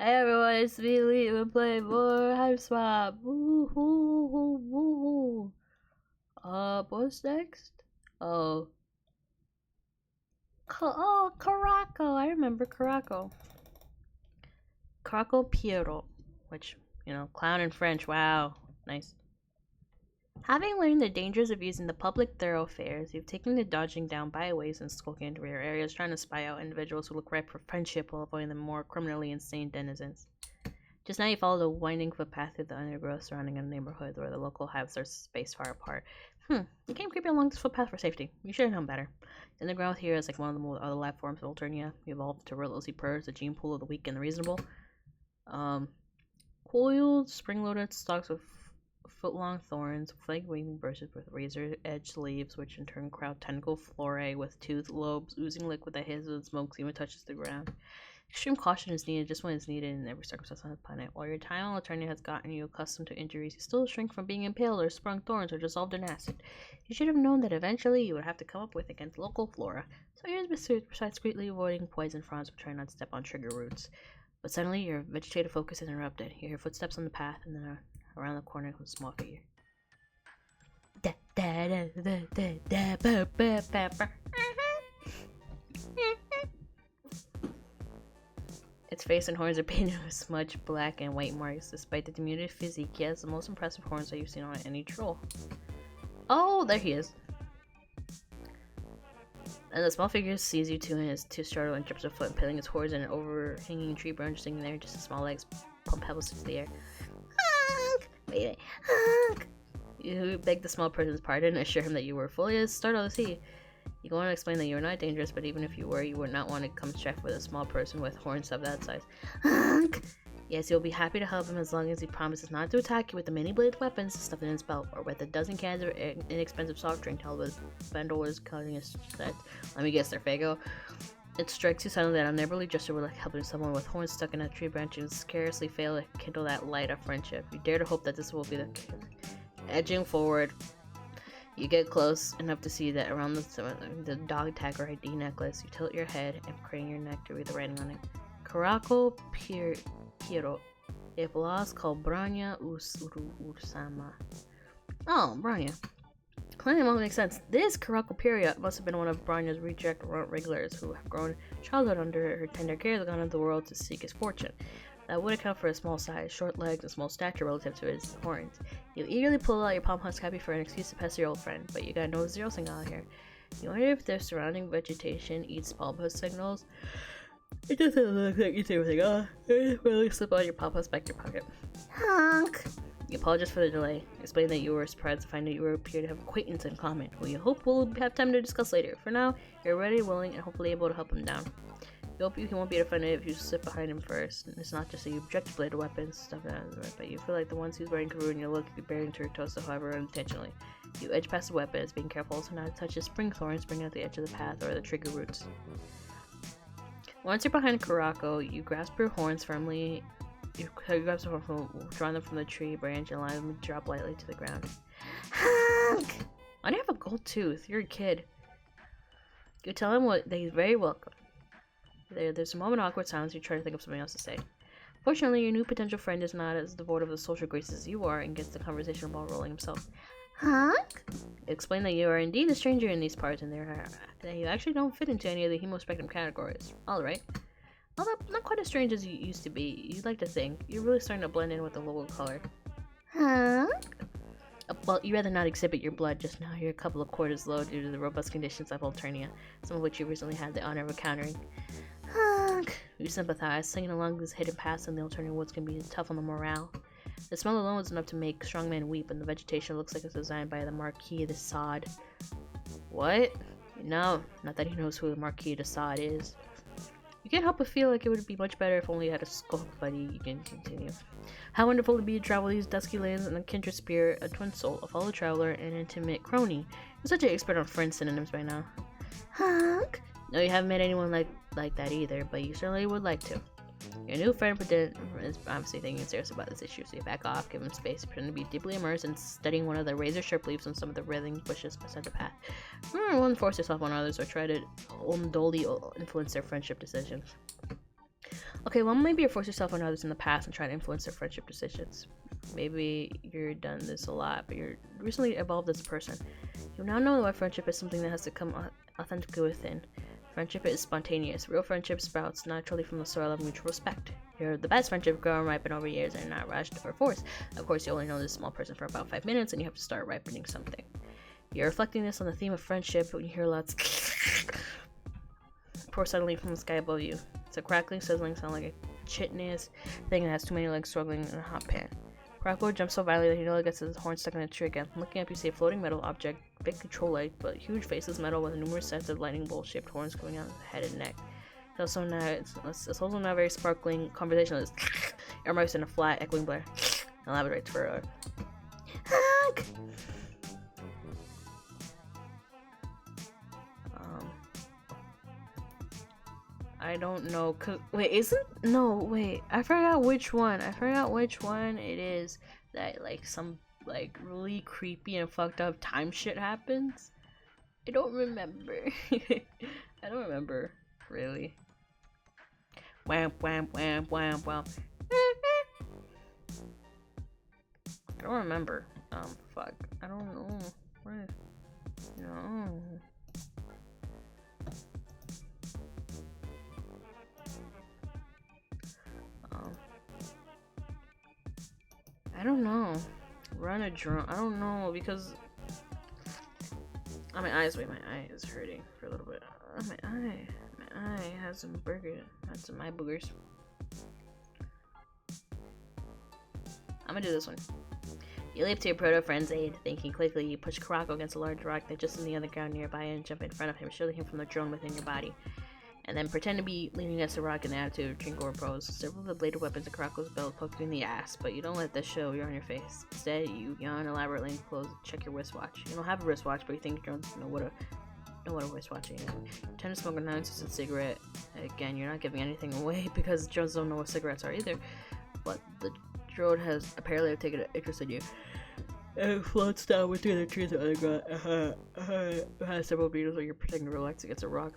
Hey everyone, it's me, Leetin. We're playing more Hiveswap. Woo hoo hoo woo hoo. What's next? Oh, Caraco. I remember Caraco. Caraco Piero, which, clown in French. Wow, nice. Having learned the dangers of using the public thoroughfares, you've taken to dodging down byways and skulking into rear areas, trying to spy out individuals who look ripe for friendship while avoiding the more criminally insane denizens. Just now you follow the winding footpath through the undergrowth surrounding a neighborhood where the local hives are spaced far apart. You came creeping along this footpath for safety. You should have known better. The underground here is like one of the other life forms of Alternia. You evolved to relentlessly purge the gene pool of the weak and the reasonable. Coiled, spring-loaded stalks of foot-long thorns, flag-waving bushes with razor-edged leaves, which in turn crowd tentacle flora with toothed lobes, oozing liquid that hisses and smokes even touches the ground. Extreme caution is needed just when it's needed in every circumstance on the planet. While your time on Eternia has gotten you accustomed to injuries, you still shrink from being impaled or sprung thorns or dissolved in acid. You should have known that eventually you would have to come up with against local flora. So here's besides greatly avoiding poison fronds but trying not to step on trigger roots. But suddenly your vegetative focus is interrupted. You hear footsteps on the path and then around the corner comes a small figure. Its face and horns are painted with smudged black and white marks. Despite the diminutive physique, he has the most impressive horns that you've seen on any troll. Oh, there he is. And the small figure sees you two and is too startled and trips a foot, impaling its horns in an overhanging tree branch sitting there, just his small legs pump pebbles into the air. Honk! Wait, honk! You beg the small person's pardon and assure him that you were fully as startled as he. You go on to explain that you are not dangerous, but even if you were, you would not want to come check with a small person with horns of that size. Honk! Yes, you'll be happy to help him as long as he promises not to attack you with the many-bladed weapons stuffed in his belt, or with a dozen cans of inexpensive soft drink held with bandolers cutting his set. Let me guess, they're Fago. It strikes you suddenly that a neighborly gesture would like helping someone with horns stuck in a tree branch and scarcely fail to kindle that light of friendship. You dare to hope that this will be the case. Edging forward, you get close enough to see that around the dog tag or ID necklace, you tilt your head and crane your neck to read the writing on it. Caraco Piero. If lost, called Branya Ursama. Oh, Branya. Clearly won't make sense. This Caraco Piero must have been one of Branya's reject regulars who have grown childhood under her tender care and gone into the world to seek his fortune. That would account for his small size, short legs, and small stature relative to his horns. You eagerly pull out your palm husk happy for an excuse to pest your old friend, but you got no zero signal out here. You wonder if the surrounding vegetation eats palm husk signals. It doesn't look like you do everything off. You really slip out your palm husk back in your pocket. Honk! You apologize for the delay. Explain that you were surprised to find that you appear to have acquaintance in common, who you hope we'll have time to discuss later. For now, you're ready, willing, and hopefully able to help him down. You hope he won't be offended if you sit behind him first. And it's not just that you object to bladed weapons, stuff like that, but you feel like the ones who's wearing Karoo and you look bearing to your toes, however unintentionally. You edge past the weapons, being careful so not to touch the spring thorns bringing at the edge of the path or the trigger roots. Once you're behind Caraco, you grasp your horns firmly. You grasp them drawing them from the tree branch and allow them to drop lightly to the ground. Honk! Why do you have a gold tooth? You're a kid. You tell him that he's very welcome. There's a moment of awkward silence. You try to think of something else to say. Fortunately, your new potential friend is not as devoid of the social graces as you are and gets the conversation ball rolling himself. Honk? Explain that you are indeed a stranger in these parts and that you actually don't fit into any of the hemospectrum categories. Alright. Although not quite as strange as you used to be, you'd like to think. You're really starting to blend in with the local color. Honk? Well, you'd rather not exhibit your blood just now. You're a couple of quarters low due to the robust conditions of Alternia, some of which you recently had the honor of encountering. Honk! You sympathize. Singing along these hidden paths in the Alternia woods can be tough on the morale. The smell alone is enough to make strong men weep, and the vegetation looks like it's designed by the Marquis de Sade. What? No, not that he knows who the Marquis de Sade is. You can't help but feel like it would be much better if only you had a skull buddy. You can continue. How wonderful to be to travel these dusky lands in a kindred spirit, a twin soul, a fellow traveler, and an intimate crony. You're such an expert on friend synonyms by now. Honk! No, you haven't met anyone like that either, but you certainly would like to. Your new friend is obviously thinking serious about this issue, so you back off, give him space, pretend to be deeply immersed in studying one of the razor-sharp leaves on some of the writhing bushes beside the path. Won't force yourself on others or try to unduly influence their friendship decisions. Okay, well, maybe you force yourself on others in the past and try to influence their friendship decisions. Maybe you're done this a lot, but you're recently evolved as a person. You now know that friendship is something that has to come authentically within. Friendship is spontaneous. Real friendship sprouts naturally from the soil of mutual respect. You're the best friendship grow and ripen over years and not rushed or forced. Of course, you only know this small person for about 5 minutes and you have to start ripening something. You're reflecting this on the theme of friendship when you hear lots pour suddenly from the sky above you. It's a crackling, sizzling sound like a chitinous thing that has too many legs struggling in a hot pan. Croco jumps so violently that he nearly gets his horn stuck in a tree again. Looking up, you see a floating metal object, big control-like, but huge faceless metal with numerous sets of lightning bolt-shaped horns coming out of the head and neck. It's also now very sparkling conversationalist. Everybody's in a flat, echoing blare. Elaborates further. Honk! I don't know, cause wait, I forgot which one. It is that like some like really creepy and fucked up time shit happens. I don't remember. I don't remember really. Wham wham wham wham wham. I don't remember. Fuck. I don't know. Where? No. I don't know. Run a drone. I don't know because my eye is hurting for a little bit. My eye has some eye boogers. I'm gonna do this one. You leap to your proto-friend's aid. Thinking quickly, you push Karako against a large rock that's just in the other ground nearby and jump in front of him, shielding him from the drone within your body. And then pretend to be leaning against the rock in the attitude of Trinko or Pros. Several of the bladed weapons of Karako's belt poke you in the ass, but you don't let this show you're on your face. Instead, you yawn elaborately and check your wristwatch. You don't have a wristwatch, but you think drones know what a wristwatch is. You tend to smoke a non-existent cigarette. Again, you're not giving anything away because drones don't know what cigarettes are either. But the drone has apparently taken an interest in you. It floats down with the other trees on the ground. It has several beetles where you're pretending to relax against a rock.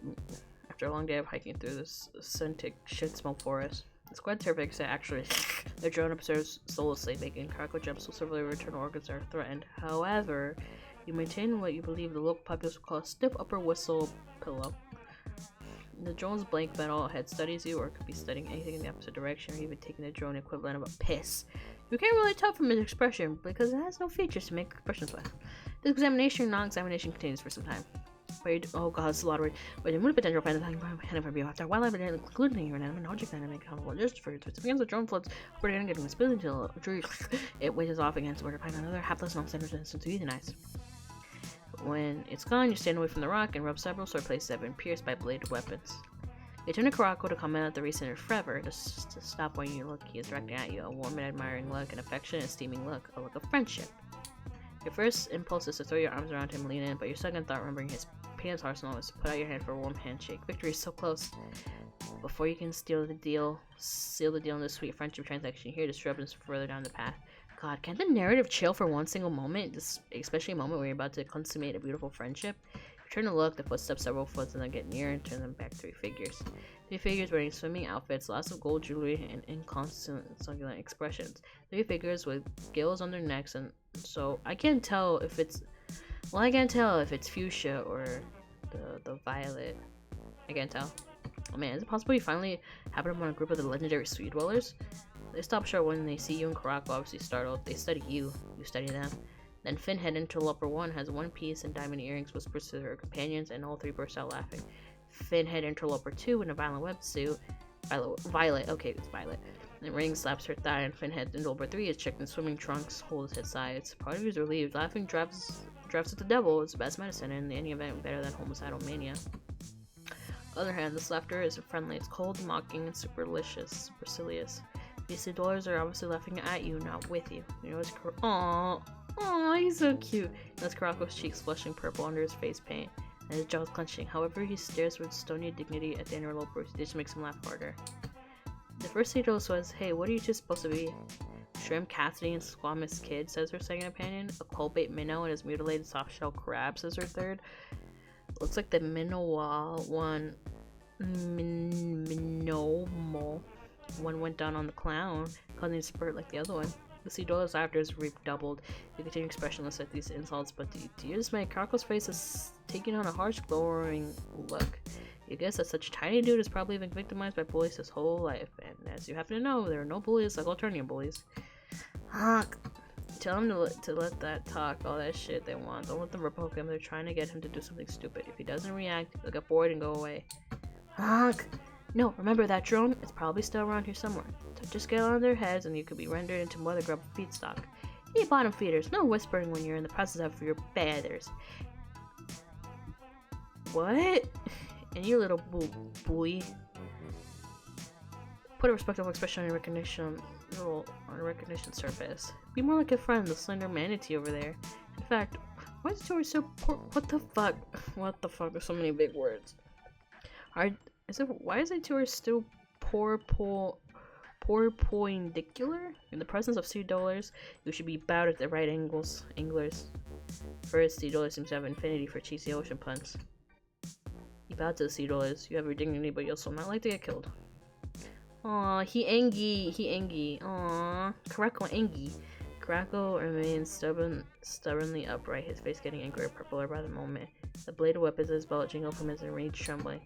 After a long day of hiking through this scented shit-smelled forest. It's quite terrific to actually the drone observes soullessly, making Karako jumps so several internal organs are threatened. However, you maintain what you believe the local populace will call a stiff upper whistle pillow. The drone's blank metal head studies you, or it could be studying anything in the opposite direction, or even taking the drone equivalent of a piss. You can't really tell from his expression, because it has no features to make expressions with. This examination, non-examination continues for some time. Oh god, this is a lot of words. But the potential finds the hand of review after wildlife and including your inanimate object dynamic accountable just for its begins the drone floats over again getting spilled until it wedges off against where to find another hapless non-standard instance to euthanize. When it's gone, you stand away from the rock and rub several sore places that have been pierced by bladed weapons. You turn to Karako to comment on the recent forever to stop when you look. He is directing at you a warm and admiring look, an affectionate and steaming look, a look of friendship. Your first impulse is to throw your arms around him, lean in, but your second thought, remembering his penis arsenal, is to put out your hand for a warm handshake. Victory is so close. Before you can seal the deal in this sweet friendship transaction, you hear disturbance further down the path. God, can't the narrative chill for one single moment, especially a moment where you're about to consummate a beautiful friendship? You turn to look, the footsteps several foot, and then get near and turn them back 3 figures. 3 figures wearing swimming outfits, lots of gold jewelry, and inconstant succulent expressions. 3 figures with gills on their necks, and so I can't tell if it's fuchsia or the violet. I can't tell. Oh man, is it possible you finally happen upon a group of the legendary Sea Dwellers? They stop short when they see you and Karako, obviously startled. They study you study them. Then Finhead Interloper 1 has 1 piece and diamond earrings, whispers to her companions, and all 3 burst out laughing. Finhead Interloper 2 in a violent wetsuit. Violet, okay, it's Violet. And Ring slaps her thigh, and Finhead Interloper 3 is checked in swimming trunks, holds his head sides. Part of you is relieved. Laughing drives with the devil is the best medicine, and in any event, better than homicidal mania. On the other hand, this laughter isn't friendly. It's cold, mocking, and supercilious. These Sea Dwellers are obviously laughing at you, not with you. You notice Aww, he's so cute. Notice Karako's cheeks flushing purple under his face paint, and his jaws clenching. However, he stares with stony dignity at the interlopers. It just makes him laugh harder. The first Sea Dweller says, "Hey, what are you two supposed to be? Shrimp Cassidy and Squamous Kid," says her second companion. A cold-bait minnow and his mutilated soft-shell crab, says her third. Looks like the minnow one. Minomo. One went down on the clown, causing a spurt like the other one. The $2 after is redoubled. You continue expressionless at these insults, but to your dismay, Krako's face is taking on a harsh, glowering look. You guess that such a tiny dude is probably been victimized by bullies his whole life, and as you happen to know, there are no bullies like alternative bullies. Honk! Tell him to let that talk all that shit they want. Don't let them repoke him. They're trying to get him to do something stupid. If he doesn't react, they'll get bored and go away. Honk! No, remember that drone? It's probably still around here somewhere. So just get on their heads and you could be rendered into Mother Grub feedstock. Hey, bottom feeders, no whispering when you're in the process of your feathers. What? And you little boy. Put a respectful expression on your recognition surface. Be more like a friend, the slender manatee over there. In fact, why is Tori so poor? What the fuck? What the fuck? There's so many big words. Why is Tori still porpoindicular? In the presence of $2, you should be bowed at the right angles. Anglers. First, $2 seems to have infinity for cheesy ocean puns. You bow to the $2. You have your dignity, but you also not like to get killed. Aw, he angy. Aw, Karako angy. Karako remains stubbornly upright, his face getting angrier purpler by the moment. The blade of weapons in his belt jingle from his enraged trembling.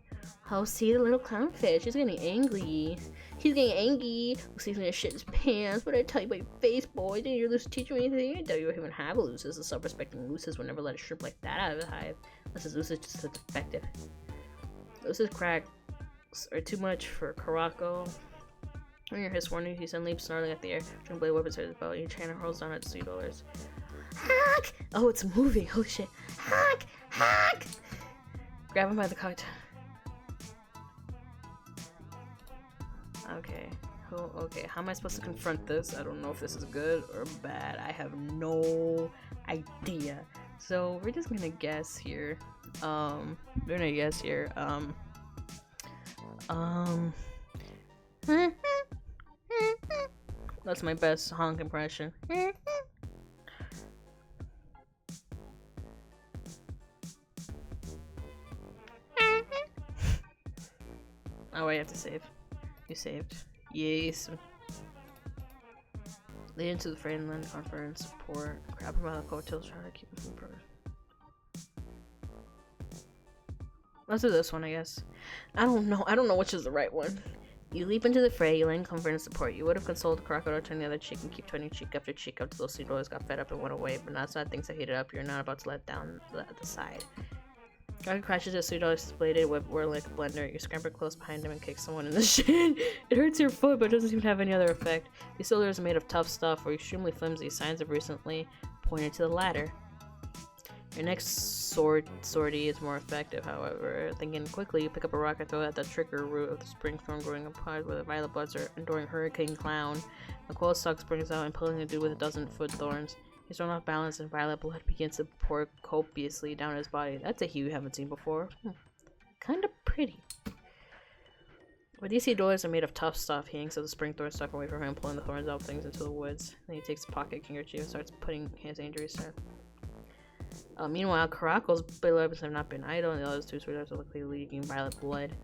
Oh, see the little clownfish, he's getting angry. He's getting angry. Looks like he's gonna shit his pants. What did I tell you about your face, boy? Didn't your Lucy teach you anything? I didn't tell you even have a Lucis. The self-respecting Lucis would never let a shrimp like that out of the hive. Unless his Lucis just looks effective. Lucis cracks are too much for Karako. When you're his warning, he suddenly leaps snarling at the air, trying blade weapons at his belt. Your trainer hurls down at $2. Hack! Oh, it's moving. Holy shit. Hack! Hack! Grab him by the coat. Okay. Okay, how am I supposed to confront this? I don't know if this is good or bad. I have no idea. So we're just gonna guess here. That's my best honk impression. Oh, I have to save. You saved. Yes. Lead into the Friendsim conference support. Grab him out of the coattails, try to keep him from burning. Let's do this one, I guess. I don't know which is the right one. You leap into the fray, you lend comfort and support. You would have consoled Crocodile, turn the other cheek, and keep turning cheek after cheek up till those $2 got fed up and went away. But now it's not things that heated up. You're not about to let down the side. Crocodile crashes as $2 bladed whir like a blender. You scramble close behind him and kick someone in the shin. It hurts your foot, but doesn't seem to have any other effect. These cylinders are made of tough stuff or extremely flimsy. Signs have recently pointed to the latter. Your next sortie is more effective, however. Thinking quickly, you pick up a rock and throw it at the trigger root of the spring thorn growing apart where the violet buds are enduring Hurricane Clown. A coil stalk springs out, impelling the dude with a dozen foot thorns. He's thrown off balance and violet blood begins to pour copiously down his body. That's a hue you haven't seen before. Kinda pretty. But these $2 are made of tough stuff. He yanks at the spring thorn stuck away from him, pulling the thorns out things into the woods. Then he takes a pocket handkerchief and starts putting his injuries down. Meanwhile, Karako's blade weapons have not been idle, and the other two swords are luckily leaking violet blood.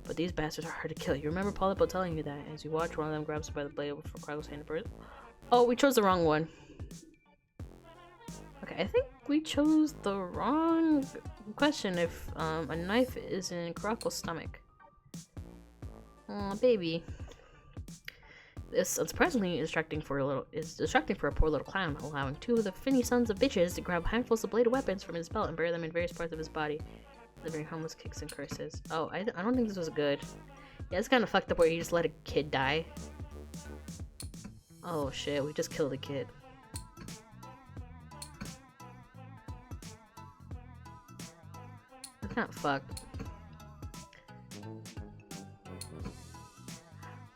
But these bastards are hard to kill. You remember Polypo telling you that. As you watch, one of them grabs by the blade before Karako's hand bursts. Oh, we chose the wrong one. Okay, I think we chose the wrong question if a knife is in Karako's stomach. Aw, baby. This unsurprisingly is distracting for a poor little clown, allowing two of the finny sons of bitches to grab handfuls of bladed weapons from his belt and bury them in various parts of his body, delivering harmless kicks and curses. Oh, I don't think this was good. Yeah, it's kind of fucked up where you just let a kid die. Oh shit, we just killed a kid. That's not fucked.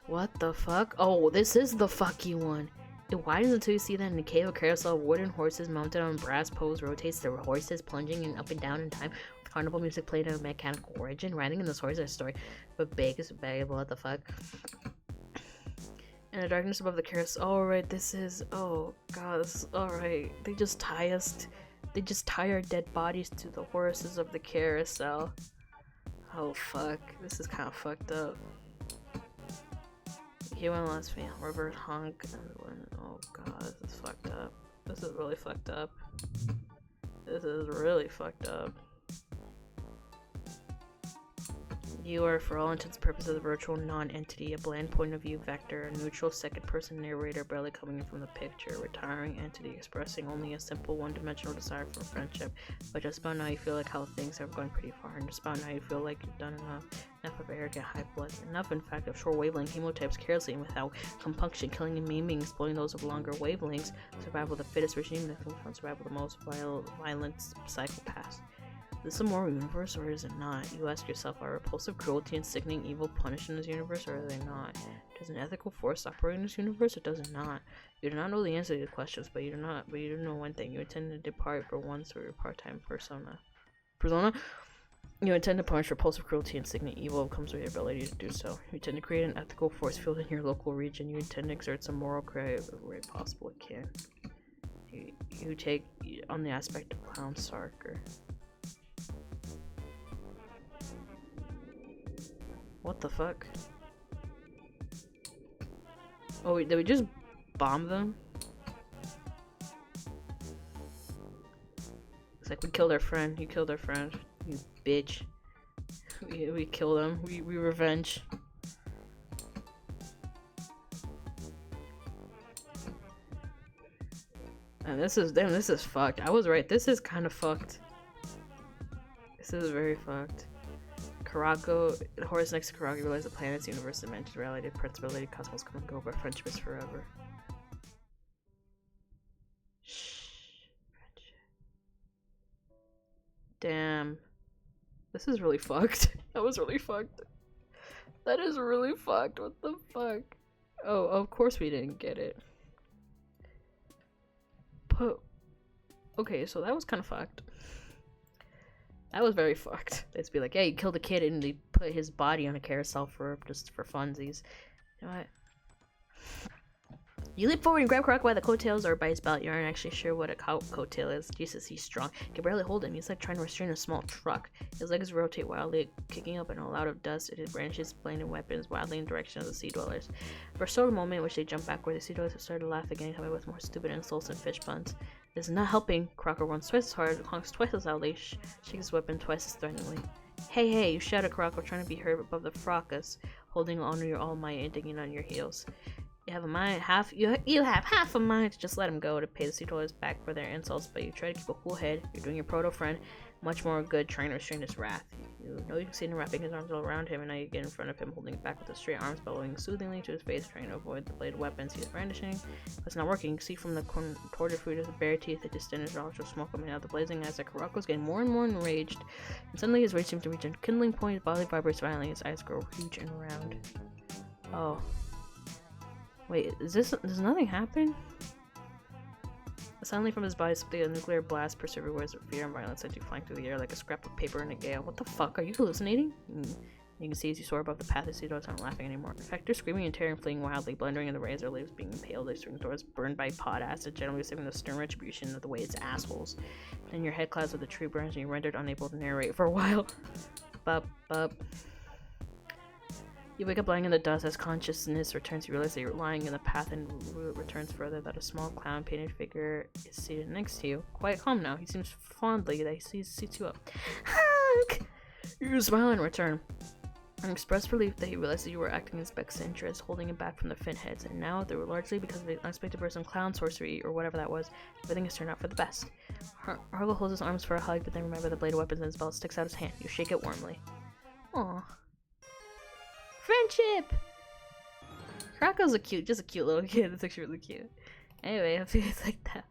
What the fuck? Oh, this is the fucky one. It widens until you see that in the cave, a carousel of wooden horses mounted on brass poles rotates the horses plunging in up and down in time with carnival music played of mechanical origin. Riding in this horse is a story, but big is valuable. What the fuck? In the darkness above the carousel. Alright, this is. Oh god, this is. Alright. They just tie our dead bodies to the horses of the carousel. Oh fuck. This is kind of fucked up. He went last female. Reverse honk. Oh god, this is fucked up. This is really fucked up. This is really fucked up. You are, for all intents and purposes, a virtual non-entity, a bland point of view vector, a neutral second-person narrator barely coming in from the picture, a retiring entity expressing only a simple one-dimensional desire for friendship, but just about now you feel like how things have gone pretty far, and just about now you feel like you've done enough of arrogant high blood, enough in fact of short wavelength hemotypes carelessly and without compunction, killing and maiming, exploiting those of longer wavelengths, survival of the fittest regime, that can survival of the most violent psychopaths. Is this a moral universe or is it not? You ask yourself, are repulsive cruelty and sickening evil punished in this universe or are they not? Does an ethical force operate in this universe or does it not? You do not know the answer to these questions, but you do know one thing. You intend to depart for once through your part-time persona. You intend to punish repulsive cruelty and sickening evil comes with your ability to do so. You intend to create an ethical force field in your local region. You intend to exert some moral credit where possible it can. You take on the aspect of Clown Sarker. What the fuck? Oh wait, did we just bomb them? It's like we killed our friend. You killed our friend. You bitch. We killed him. We revenge. And this is fucked. I was right. This is kind of fucked. This is very fucked. Karako, the horse next to Karako realized the planet's universe, dimension, reality, principality, cosmos come and go, but friendship is forever. Shh. Friendship. Damn. This is really fucked. That was really fucked. That is really fucked. What the fuck? Oh, of course we didn't get it. But okay, so that was kind of fucked. That was very fucked. They'd be like, "Hey, you killed a kid," and they put his body on a carousel just for funsies. You know what? You leap forward and grab Karako by the coattails or by his belt. You aren't actually sure what a coattail is. Jesus, he's strong. You can barely hold him. He's like trying to restrain a small truck. His legs rotate wildly, kicking up in a cloud of dust, and his branches blending weapons wildly in the direction of the sea dwellers. For a sort of moment in which they jump backward, the sea dwellers have started to laugh again, coming with more stupid insults and fish puns. This is not helping. Karako runs twice as hard, honks twice as loudly, shakes his weapon twice as threateningly. Hey, hey, you shout at Karako, trying to be heard above the fracas, holding on to your all might and digging on your heels. You have a mind, you have half a mind to just let him go to pay the sea dwellers back for their insults, but you try to keep a cool head. You're doing your proto friend much more good trying to restrain his wrath. You know you can see him wrapping his arms all around him, and now you get in front of him, holding it back with his straight arms, bellowing soothingly to his face, trying to avoid the bladed weapons he's brandishing. But it's not working. You can see from the contorted fruit of the bare teeth that distended drops of smoke coming out of the blazing eyes that Karako's getting more and more enraged, and suddenly his rage seems to reach a kindling point. His body vibrates violently, his eyes grow huge and round. Oh. Wait, does nothing happen? Suddenly from his body, something a nuclear blast bursts everywhere as fear and violence sent you flying through the air like a scrap of paper in a gale. What the fuck? Are you hallucinating? You can see as you soar above the path, the sea dwellers aren't laughing anymore. In fact, they're screaming in terror and fleeing wildly, blundering in the rays, their leaves being impaled, their swing doors burned by pot acid, generally receiving the stern retribution of the way it's assholes. Then your head clouds with the tree burns and you're rendered unable to narrate for a while. Bup, bup. You wake up lying in the dust. As consciousness returns, you realize that you're lying in the path and returns further that a small clown painted figure is seated next to you. Quite calm now. He seems fondly that he seats you up. Honk! You smile in return and express relief that he realized that you were acting in his best interest, holding him back from the fin heads, and now, through largely because of the unexpected burst of clown sorcery or whatever that was, everything has turned out for the best. Hargle holds his arms for a hug, but then remember the blade of weapons in his belt sticks out his hand. You shake it warmly. Aww. Friendship! Karako's just a cute little kid. It's actually really cute. Anyway, I feel it's like that.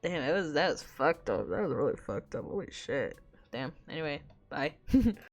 Damn, that was fucked up. That was really fucked up. Holy shit. Damn. Anyway, bye.